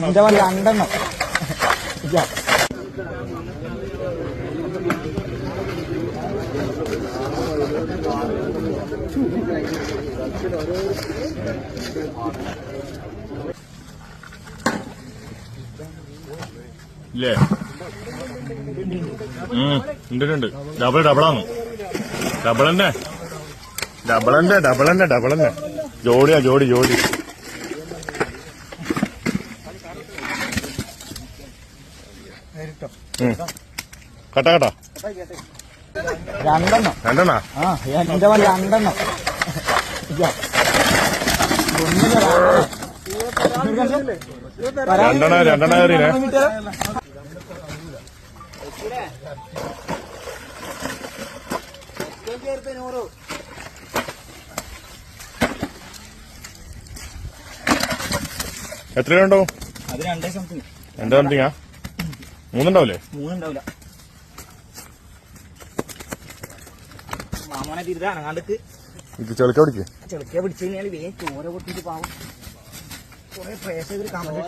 എന്റെ വല്ല രണ്ടെണ്ണം ഇല്ലേ? ഉണ്ട് ഡബിളാണ്. ഡബിൾ തന്നെ ജോഡിയാ ജോഡി കട്ടാ രണ്ടെണ്ണം എന്റെ വല്ല രണ്ടെണ്ണം രണ്ടെണ്ണ കയറിനെ എത്രയുണ്ടാവും? അത് 2 സംതിങ്. 2 സംതിങ്ങാ? 3 ഉണ്ടാവില്ലേ? 3 ഉണ്ടാവില്ല. മാമോനെ തിരുതാ അനങ്ങാണ്ടക്ക് ഇത് ചെളുക്ക പിടിക്ക്. ചെളുക്ക പിടിച്ചു കഴിഞ്ഞാൽ വേഗം ചോര പൊട്ടിട്ട് പാവം കുറെ പ്രേസ് ചെയ്ത് കമന്റ്